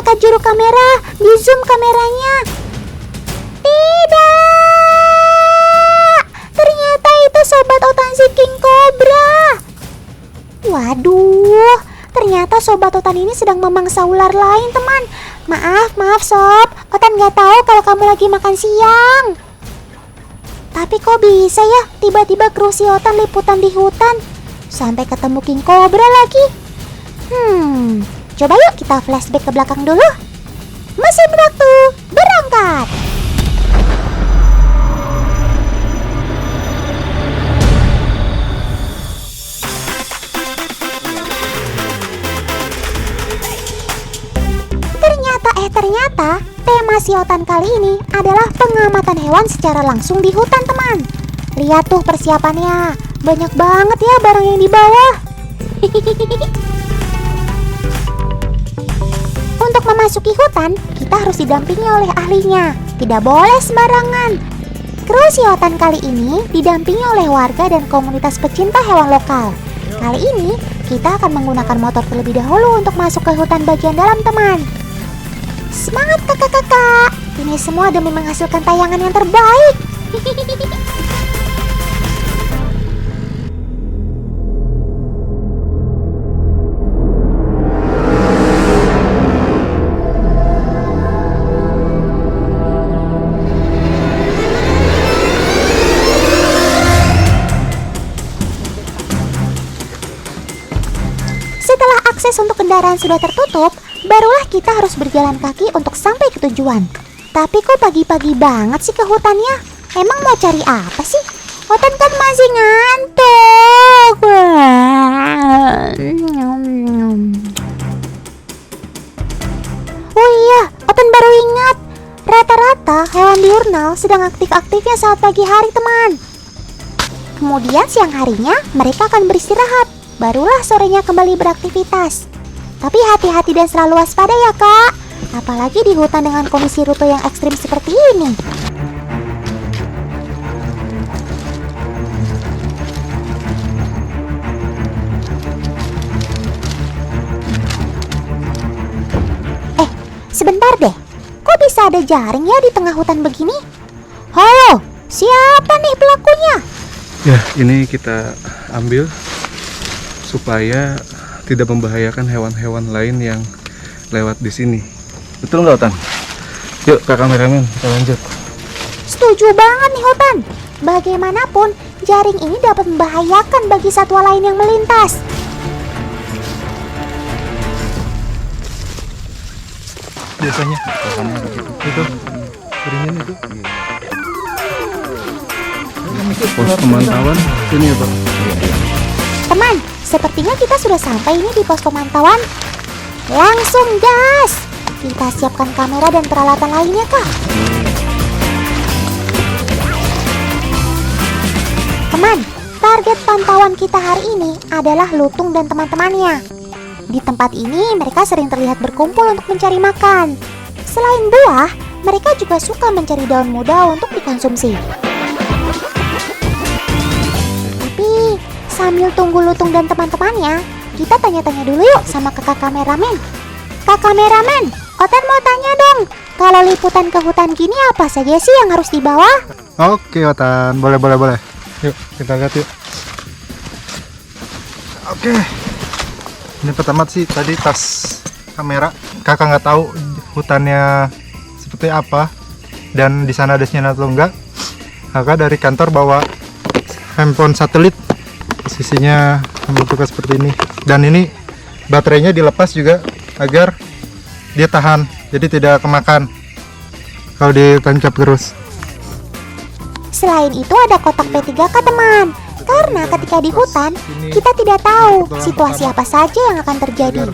Angkat juru kamera, di zoom kameranya. Tidak! Ternyata itu sobat Otan si King Cobra. Waduh, ternyata sobat Otan ini sedang memangsa ular lain, teman. Maaf sob, Otan gak tahu kalau kamu lagi makan siang. Tapi kok bisa ya tiba-tiba kru si Otan liputan di hutan sampai ketemu King Cobra lagi? Coba yuk kita flashback ke belakang dulu. Mesin waktu berangkat. Ternyata tema si Otan kali ini adalah pengamatan hewan secara langsung di hutan, teman. Lihat tuh persiapannya, banyak banget ya barang yang dibawa. Untuk memasuki hutan, kita harus didampingi oleh ahlinya. Tidak boleh sembarangan. Kru si Otan kali ini didampingi oleh warga dan komunitas pecinta hewan lokal. Kali ini, kita akan menggunakan motor terlebih dahulu untuk masuk ke hutan bagian dalam, teman. Semangat kakak-kakak, ini semua demi menghasilkan tayangan yang terbaik. Setelah akses untuk kendaraan sudah tertutup, barulah kita harus berjalan kaki untuk sampai ke tujuan. Tapi kok pagi-pagi banget sih ke hutannya? Emang mau cari apa sih? Otan kan masih ngantuk. Oh iya, Otan baru ingat. Rata-rata hewan diurnal sedang aktif-aktifnya saat pagi hari, teman. Kemudian siang harinya mereka akan beristirahat. Barulah sorenya kembali beraktivitas. Tapi hati-hati dan selalu waspada ya, Kak. Apalagi di hutan dengan kondisi rute yang ekstrim seperti ini. Sebentar deh. Kok bisa ada jaring ya di tengah hutan begini? Halo, siapa nih pelakunya? Ya, ini kita ambil supaya tidak membahayakan hewan-hewan lain yang lewat di sini. Betul nggak, Otan? Yuk, Kak kameramen, kita lanjut. Setuju banget nih, Otan. Bagaimanapun, jaring ini dapat membahayakan bagi satwa lain yang melintas. Biasanya itu jaringan itu. Pos pemantauan sini ya, Pak. Teman, sepertinya kita sudah sampai ini di pos pemantauan. Langsung gas. Kita siapkan kamera dan peralatan lainnya, Kak. Teman, target pantauan kita hari ini adalah lutung dan teman-temannya. Di tempat ini mereka sering terlihat berkumpul untuk mencari makan. Selain buah, mereka juga suka mencari daun muda untuk dikonsumsi. Tapi sambil tunggu lutung dan teman-temannya, kita tanya-tanya dulu yuk sama kakak kameramen. Kak kameramen, Otan mau tanya dong, kalau liputan ke hutan gini apa saja sih yang harus dibawa? Oke, Otan, boleh. Yuk, kita lihat yuk. Oke. Ini pertama sih tadi tas kamera. Kakak nggak tahu hutannya seperti apa dan di sana ada sinyal atau enggak. Kakak dari kantor bawa handphone satelit. Posisinya membentuknya seperti ini. Dan ini baterainya dilepas juga agar dia tahan, jadi tidak kemakan kalau ditancap terus. Selain itu ada kotak P3K, teman. Karena ketika di hutan, kita tidak tahu situasi apa saja yang akan terjadi.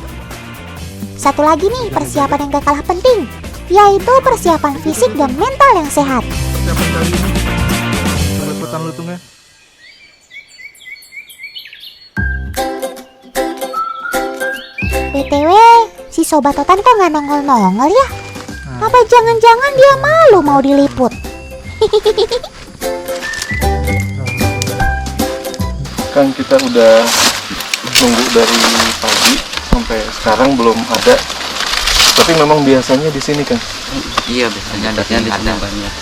Satu lagi nih persiapan yang gak kalah penting, yaitu persiapan fisik dan mental yang sehat. Persiapan kali ini peliputan lutungnya. BTW, si Sobat Otan kok gak nongol-nongol ya? Apa jangan-jangan dia malu mau diliput? Kan kita udah nunggu dari pagi sampai sekarang belum ada Tapi memang biasanya di sini kan. Iya, biasanya di sini ada banyak.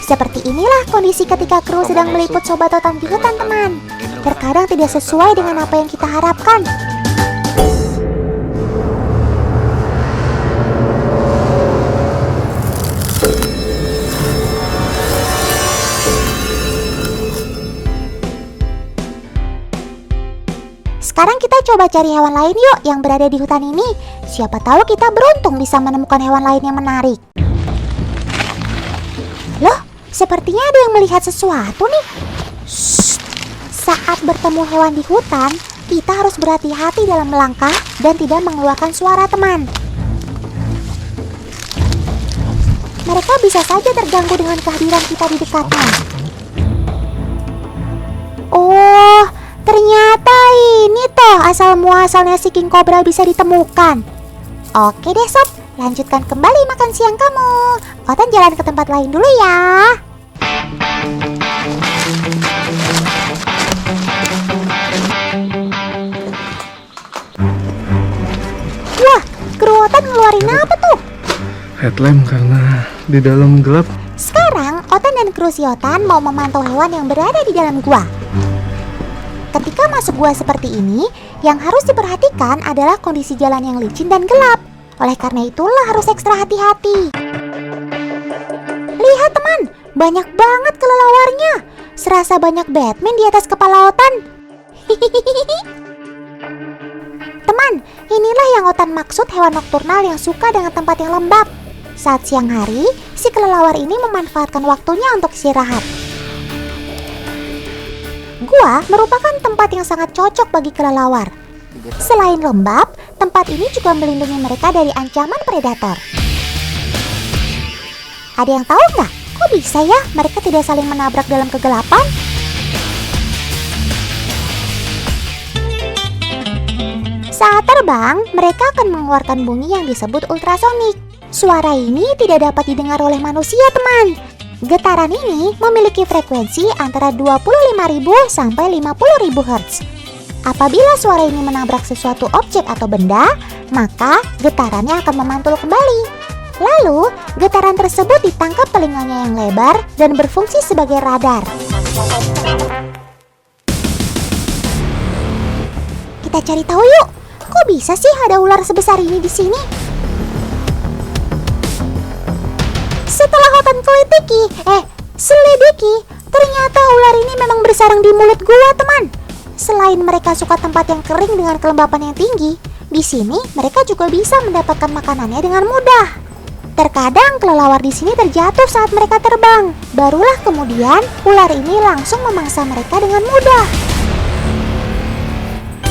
Seperti inilah kondisi ketika kru sedang meliput sobat otan di hutan, teman. Terkadang tidak sesuai dengan apa yang kita harapkan. Sekarang kita coba cari hewan lain yuk yang berada di hutan ini. Siapa tahu kita beruntung bisa menemukan hewan lain yang menarik. Loh, sepertinya ada yang melihat sesuatu nih. Shh. Saat bertemu hewan di hutan, kita harus berhati-hati dalam melangkah dan tidak mengeluarkan suara, teman. Mereka bisa saja terganggu dengan kehadiran kita di dekatnya. Oh, ternyata ini toh asal muasalnya si king cobra bisa ditemukan. Oke deh sob, lanjutkan kembali makan siang kamu. Otan jalan ke tempat lain dulu ya. Wah, kru Otan ngeluarin apa tuh? Headlamp karena di dalam gelap. Sekarang Otan dan kru si Otan mau memantau hewan yang berada di dalam gua. Ketika masuk gua seperti ini, yang harus diperhatikan adalah kondisi jalan yang licin dan gelap. Oleh karena itulah harus ekstra hati-hati. Lihat teman, banyak banget kelelawarnya. Serasa banyak Batman di atas kepala Otan. Teman, inilah yang Otan maksud hewan nokturnal yang suka dengan tempat yang lembab. Saat siang hari, si kelelawar ini memanfaatkan waktunya untuk istirahat. Gua merupakan tempat yang sangat cocok bagi kelelawar. Selain lembab, tempat ini juga melindungi mereka dari ancaman predator. Ada yang tahu nggak? Kok bisa ya mereka tidak saling menabrak dalam kegelapan? Saat terbang, mereka akan mengeluarkan bunyi yang disebut ultrasonik. Suara ini tidak dapat didengar oleh manusia, teman. Getaran ini memiliki frekuensi antara 25.000 sampai 50.000 Hz. Apabila suara ini menabrak sesuatu objek atau benda, maka getarannya akan memantul kembali. Lalu, getaran tersebut ditangkap telinganya yang lebar dan berfungsi sebagai radar. Kita cari tahu yuk, kok bisa sih ada ular sebesar ini di sini? Setelah Otan selidiki, ternyata ular ini memang bersarang di mulut gua, teman. Selain mereka suka tempat yang kering dengan kelembapan yang tinggi, di sini mereka juga bisa mendapatkan makanannya dengan mudah. Terkadang kelelawar di sini terjatuh saat mereka terbang. Barulah kemudian ular ini langsung memangsa mereka dengan mudah.